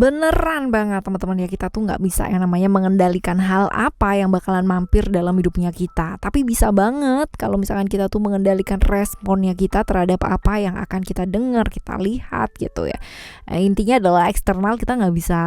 Beneran banget teman-teman ya, kita tuh nggak bisa yang namanya mengendalikan hal apa yang bakalan mampir dalam hidupnya kita. Tapi bisa banget kalau misalkan kita tuh mengendalikan responnya kita terhadap apa yang akan kita dengar, kita lihat gitu ya. Intinya adalah eksternal kita nggak bisa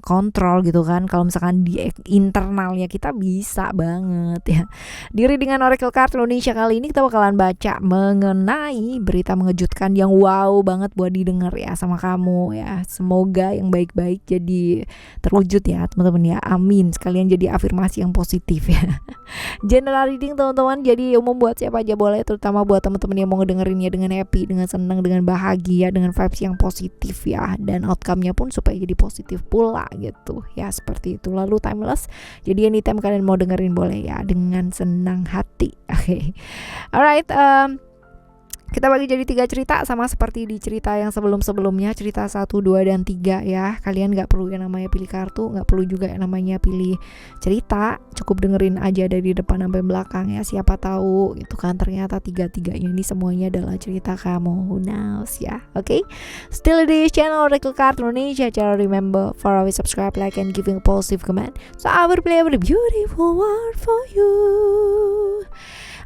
kontrol gitu kan. Kalau misalkan di internalnya kita bisa banget ya. Di Readingan Oracle Card Indonesia kali ini kita bakalan baca mengenai berita mengejutkan yang wow banget buat didengar ya sama kamu ya. Semoga yang baik-baik jadi terwujud ya teman-teman ya, amin. Sekalian jadi afirmasi yang positif ya. General reading teman-teman, jadi umum buat siapa aja boleh, terutama buat teman-teman yang mau ngedengerinnya dengan happy, dengan senang, dengan bahagia, dengan vibes yang positif ya, dan outcome-nya pun supaya jadi positif pula gitu ya, seperti itu. Lalu timeless, jadi anytime kalian mau dengerin boleh ya, dengan senang hati. Oke. Alright, kita bagi jadi 3 cerita sama seperti di cerita yang sebelum-sebelumnya, cerita 1, 2, dan 3 ya. Kalian gak perlu yang namanya pilih kartu, gak perlu juga yang namanya pilih cerita, cukup dengerin aja dari depan sampai belakang ya. Siapa tahu gitu kan, ternyata 3-3-nya ini semuanya adalah cerita kamu. Who knows ya. Oke. Still di channel Oracle Card Indonesia. Jangan remember for always subscribe, like, and giving a positive comment, so I will play a beautiful word for you.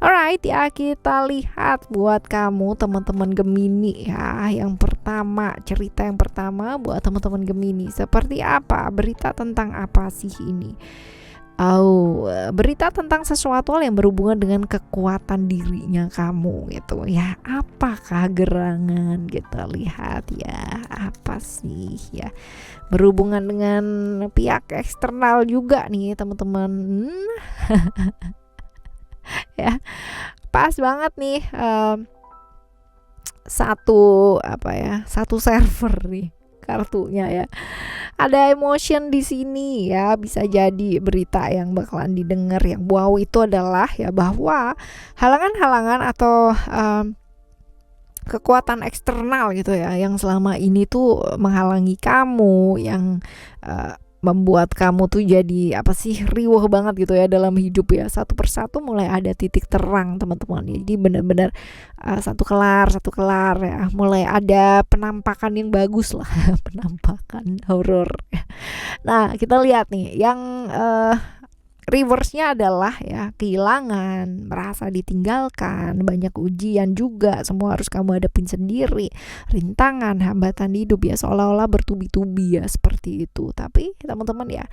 Alright ya, kita lihat buat kamu teman-teman Gemini ya. Yang pertama, cerita yang pertama buat teman-teman Gemini. Seperti apa? Berita tentang apa sih ini? Berita tentang sesuatu yang berhubungan dengan kekuatan dirinya kamu gitu ya. Apakah gerangan? Kita lihat ya, apa sih ya? Berhubungan dengan pihak eksternal juga nih teman-teman. Ya, pas banget nih, satu server nih kartunya ya. Ada emotion di sini ya, bisa jadi berita yang bakalan didengar yang wow itu adalah ya bahwa halangan-halangan atau kekuatan eksternal gitu ya yang selama ini tuh menghalangi kamu, yang membuat kamu tuh jadi riuh banget gitu ya dalam hidup ya, satu persatu mulai ada titik terang teman-teman. Jadi benar-benar satu kelar ya, mulai ada penampakan yang bagus lah. Penampakan horor. Nah kita lihat nih yang reverse-nya adalah ya kehilangan, merasa ditinggalkan, banyak ujian juga, semua harus kamu hadapin sendiri, rintangan, hambatan hidup ya, seolah-olah bertubi-tubi ya seperti itu. Tapi teman-teman ya,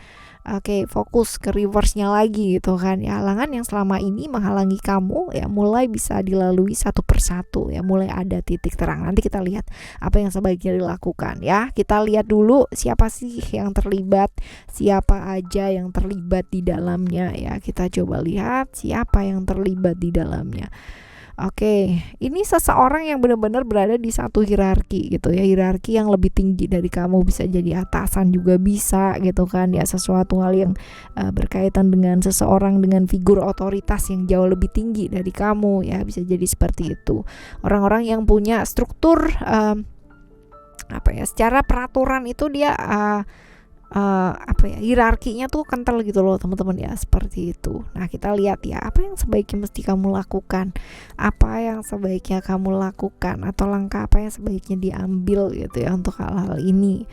oke, fokus ke reverse-nya lagi gitu kan ya. Halangan yang selama ini menghalangi kamu ya mulai bisa dilalui satu persatu ya, mulai ada titik terang. Nanti kita lihat apa yang sebaiknya dilakukan ya. Kita lihat dulu siapa sih yang terlibat, siapa aja yang terlibat di dalamnya ya. Kita coba lihat siapa yang terlibat di dalamnya. Oke, ini seseorang yang benar-benar berada di satu hierarki gitu ya, hierarki yang lebih tinggi dari kamu, bisa jadi atasan juga bisa gitu kan ya, sesuatu hal yang berkaitan dengan seseorang dengan figur otoritas yang jauh lebih tinggi dari kamu ya, bisa jadi seperti itu. Orang-orang yang punya struktur secara peraturan itu dia hierarkinya tuh kental gitu loh teman-teman ya, seperti itu. Nah kita lihat ya, apa yang sebaiknya mesti kamu lakukan, apa yang sebaiknya kamu lakukan, atau langkah apa yang sebaiknya diambil gitu ya untuk hal-hal ini.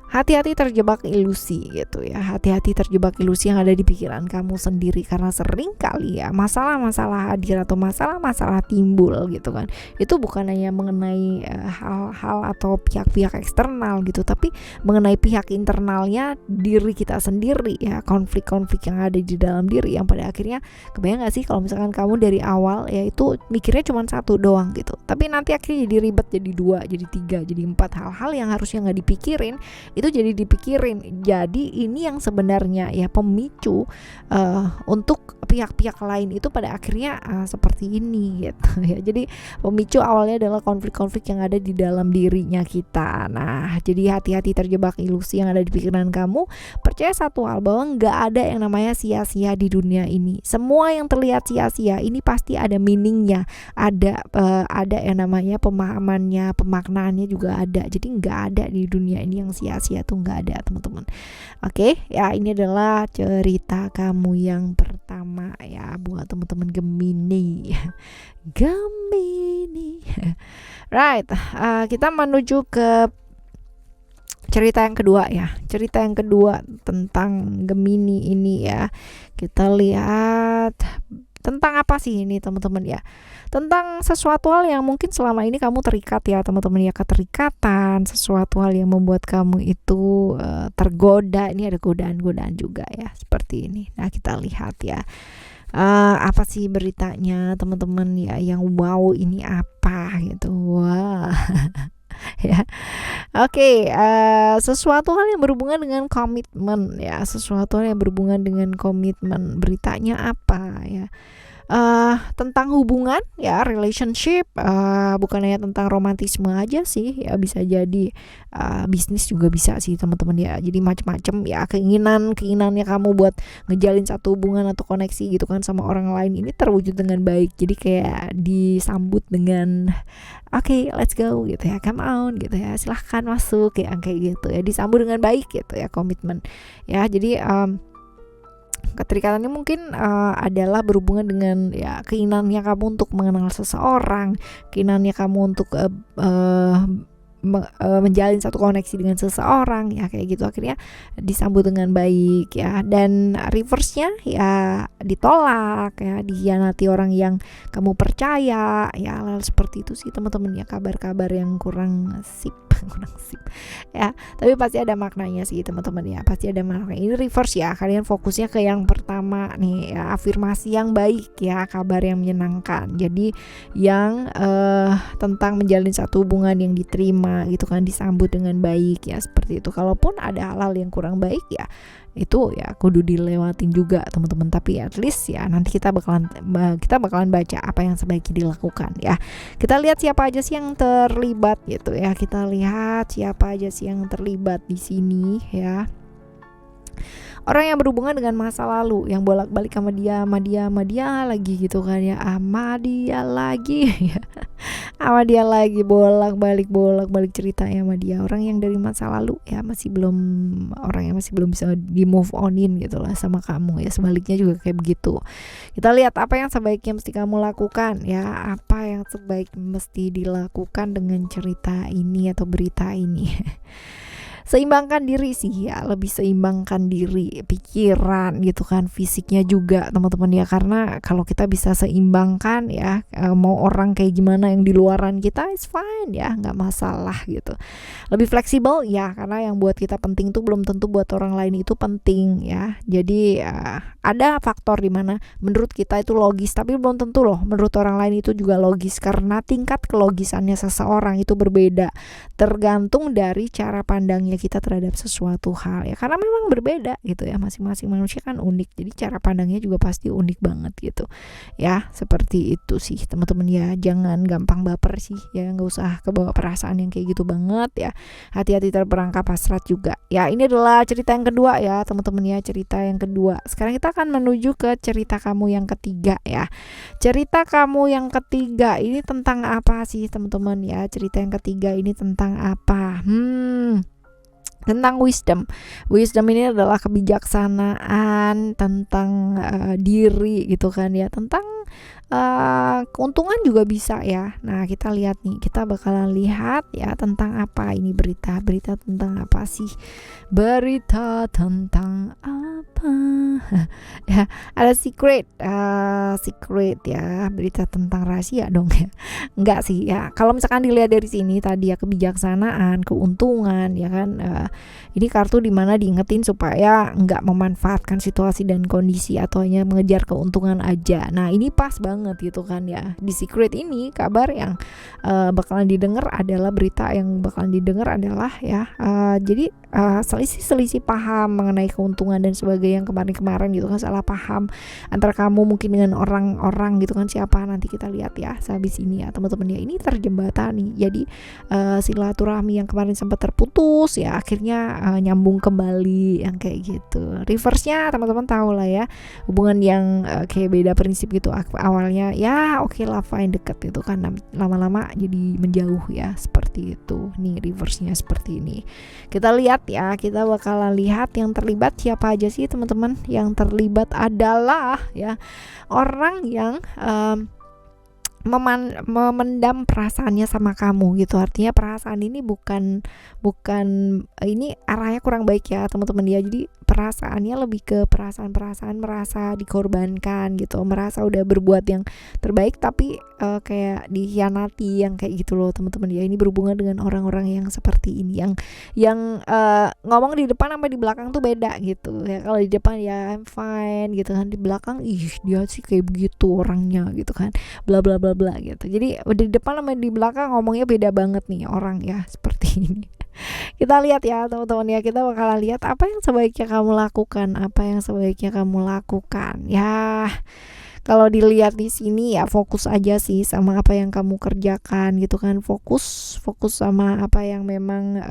Hati-hati terjebak ilusi gitu ya, hati-hati terjebak ilusi yang ada di pikiran kamu sendiri, karena sering kali ya masalah-masalah hadir atau masalah-masalah timbul gitu kan, itu bukan hanya mengenai hal-hal atau pihak-pihak eksternal gitu, tapi mengenai pihak internalnya diri kita sendiri ya, konflik-konflik yang ada di dalam diri, yang pada akhirnya kebayang gak sih kalau misalkan kamu dari awal ya itu mikirnya cuma satu doang gitu, tapi nanti akhirnya jadi ribet, jadi 2, jadi 3, jadi 4, hal-hal yang harusnya gak dipikirin itu jadi dipikirin. Jadi ini yang sebenarnya ya pemicu untuk pihak-pihak lain itu pada akhirnya seperti ini gitu ya. Jadi pemicu awalnya adalah konflik-konflik yang ada di dalam dirinya kita. Nah jadi hati-hati terjebak ilusi yang ada di pikiran kamu. Percaya satu hal, bahwa nggak ada yang namanya sia-sia di dunia ini. Semua yang terlihat sia-sia ini pasti ada meaningnya, ada yang namanya pemahamannya, pemaknaannya juga ada. Jadi nggak ada di dunia ini yang sia-sia tuh, nggak ada teman-teman. Oke ya, ini adalah cerita kamu yang pertama ya buat teman-teman Gemini. Gemini. Right, kita menuju ke cerita yang kedua ya. Cerita yang kedua tentang Gemini ini ya. Kita lihat tentang apa sih ini teman-teman ya. Tentang sesuatu hal yang mungkin selama ini kamu terikat ya teman-teman ya. Keterikatan, sesuatu hal yang membuat kamu itu tergoda. Ini ada godaan-godaan juga ya, seperti ini. Nah kita lihat ya. Apa sih beritanya teman-teman ya, yang wow ini apa gitu. Wah. Ya. Oke, sesuatu hal yang berhubungan dengan komitmen ya, sesuatu hal yang berhubungan dengan komitmen. Beritanya apa ya? Tentang hubungan ya, relationship, bukan hanya tentang romantisme aja sih ya, bisa jadi bisnis juga bisa sih teman-teman ya. Jadi macam-macam ya, keinginannya kamu buat ngejalin satu hubungan atau koneksi gitu kan sama orang lain ini terwujud dengan baik. Jadi kayak disambut dengan oke, let's go gitu ya, come on gitu ya, silahkan masuk ya, kayak gitu ya, disambut dengan baik gitu ya, komitmen ya. Jadi keterikatannya mungkin adalah berhubungan dengan ya keinginannya kamu untuk mengenal seseorang, keinginannya kamu untuk menjalin satu koneksi dengan seseorang ya, kayak gitu, akhirnya disambut dengan baik ya. Dan reverse-nya ya ditolak ya, dikhianati orang yang kamu percaya ya, hal seperti itu sih teman-teman ya, kabar-kabar yang kurang sip ya, tapi pasti ada maknanya sih teman-teman ya, pasti ada maknanya. Ini reverse ya, kalian fokusnya ke yang pertama nih ya, afirmasi yang baik ya, kabar yang menyenangkan. Jadi yang tentang menjalin satu hubungan yang diterima gitu kan, disambut dengan baik ya, seperti itu. Kalaupun ada hal-hal yang kurang baik ya, itu ya kudu dilewatin juga teman-teman, tapi at least ya nanti kita bakalan baca apa yang sebaiknya dilakukan ya. Kita lihat siapa aja sih yang terlibat gitu ya, kita lihat siapa aja sih yang terlibat di sini ya. Orang yang berhubungan dengan masa lalu, yang bolak-balik sama dia lagi gitu kan ya, sama dia lagi ya, sama dia lagi, bolak-balik ceritanya sama dia. Orang yang dari masa lalu ya orang yang masih belum bisa di move onin gitu lah sama kamu ya, sebaliknya juga kayak begitu. Kita lihat apa yang sebaiknya mesti kamu lakukan ya, apa yang sebaiknya mesti dilakukan dengan cerita ini atau berita ini. Seimbangkan diri sih ya, lebih seimbangkan diri, pikiran gitu kan, fisiknya juga teman-teman ya. Karena kalau kita bisa seimbangkan ya, mau orang kayak gimana yang di luaran kita is fine ya, nggak masalah gitu. Lebih fleksibel ya, karena yang buat kita penting tuh belum tentu buat orang lain itu penting ya. Jadi ada faktor dimana menurut kita itu logis, tapi belum tentu loh menurut orang lain itu juga logis, karena tingkat kelogisannya seseorang itu berbeda, tergantung dari cara pandangnya kita terhadap sesuatu hal ya, karena memang berbeda gitu ya, masing-masing manusia kan unik, jadi cara pandangnya juga pasti unik banget gitu ya, seperti itu sih teman-teman ya. Jangan gampang baper sih ya, nggak usah kebawa perasaan yang kayak gitu banget ya, hati-hati terperangkap hasrat juga ya. Ini adalah cerita yang kedua ya teman-teman ya, cerita yang kedua. Sekarang kita akan menuju ke cerita kamu yang ketiga ya. Cerita kamu yang ketiga ini tentang apa sih teman-teman ya, cerita yang ketiga ini tentang apa? Tentang wisdom. Wisdom ini adalah kebijaksanaan, tentang diri gitu kan ya, tentang keuntungan juga bisa ya. Nah kita lihat nih, kita bakalan lihat ya tentang apa ini berita tentang apa sih, berita tentang apa ya, ada secret ya, berita tentang rahasia dong ya, enggak sih ya. Kalau misalkan dilihat dari sini tadi ya, kebijaksanaan, keuntungan ya kan, ini kartu dimana diingetin supaya nggak memanfaatkan situasi dan kondisi atau hanya mengejar keuntungan aja. Nah ini pas banget gitu kan ya. Di secret ini kabar yang bakalan didengar adalah, berita yang bakalan didengar adalah ya, jadi selisih paham mengenai keuntungan dan sebagainya yang kemarin gitu kan, salah paham antara kamu mungkin dengan orang-orang gitu kan, siapa nanti kita lihat ya sehabis ini ya teman-teman ya. Ini terjembatani, jadi silaturahmi yang kemarin sempat terputus ya akhirnya nyambung kembali yang kayak gitu. Reverse-nya teman-teman tahu lah ya, hubungan yang kayak beda prinsip gitu, awalnya ya oke lah fine, deket gitu kan, lama-lama jadi menjauh ya, seperti itu. Nih reverse-nya seperti ini. Kita lihat ya, kita bakalan lihat yang terlibat siapa aja sih teman-teman. Yang terlibat adalah ya orang yang memendam perasaannya sama kamu gitu. Artinya perasaan ini bukan ini arahnya kurang baik ya teman-teman ya. Jadi perasaannya lebih ke perasaan merasa dikorbankan gitu, merasa udah berbuat yang terbaik tapi kayak dikhianati, yang kayak gitu loh teman-teman ya. Ini berhubungan dengan orang-orang yang seperti ini, yang ngomong di depan sama di belakang tuh beda gitu ya. Kalau di depan ya I'm fine gitu kan, di belakang ih dia sih kayak begitu orangnya gitu kan, bla bla bla bla gitu. Jadi di depan sama di belakang ngomongnya beda banget nih orang ya, seperti ini. Kita lihat ya teman-teman ya, kita bakalan lihat apa yang sebaiknya kamu lakukan, apa yang sebaiknya kamu lakukan ya. Kalau dilihat di sini ya fokus aja sih sama apa yang kamu kerjakan gitu kan, fokus sama apa yang memang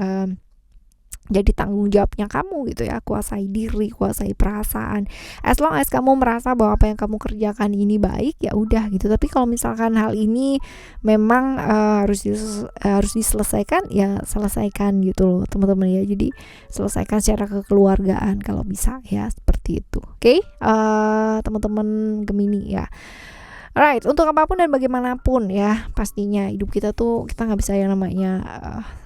jadi tanggung jawabnya kamu gitu ya. Kuasai diri, kuasai perasaan. As long as kamu merasa bahwa apa yang kamu kerjakan ini baik, ya udah gitu. Tapi kalau misalkan hal ini memang harus diselesaikan, ya selesaikan gitu loh teman-teman ya. Jadi selesaikan secara kekeluargaan kalau bisa ya, seperti itu. Oke, teman-teman Gemini ya. Alright, untuk apapun dan bagaimanapun ya, pastinya hidup kita tuh kita nggak bisa yang namanya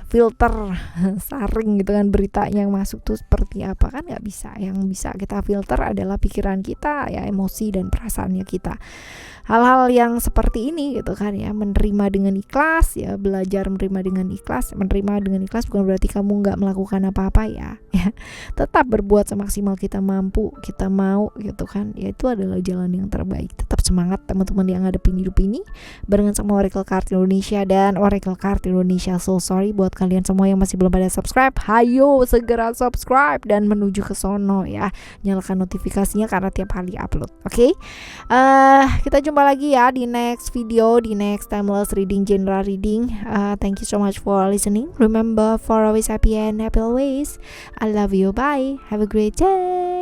filter saring gitu kan, berita yang masuk tuh seperti apa kan nggak bisa. Yang bisa kita filter adalah pikiran kita ya, emosi dan perasaannya kita. Hal-hal yang seperti ini gitu kan ya, menerima dengan ikhlas ya, belajar menerima dengan ikhlas. Menerima dengan ikhlas bukan berarti kamu nggak melakukan apa-apa ya, tetap berbuat semaksimal kita mampu, kita mau gitu kan ya, itu adalah jalan yang terbaik. Tetap semangat teman-teman yang ngadepin hidup ini barengan sama Oracle Card Indonesia dan Oracle Card Indonesia Soul Story. Buat kalian semua yang masih belum pada subscribe, hayo segera subscribe dan menuju ke sono ya, nyalakan notifikasinya karena tiap hari upload. Oke? Kita jumpa lagi ya di next video, di next timeless reading, general reading. Thank you so much for listening. Remember, for always happy and happy always. I love you. Bye. Have a great day.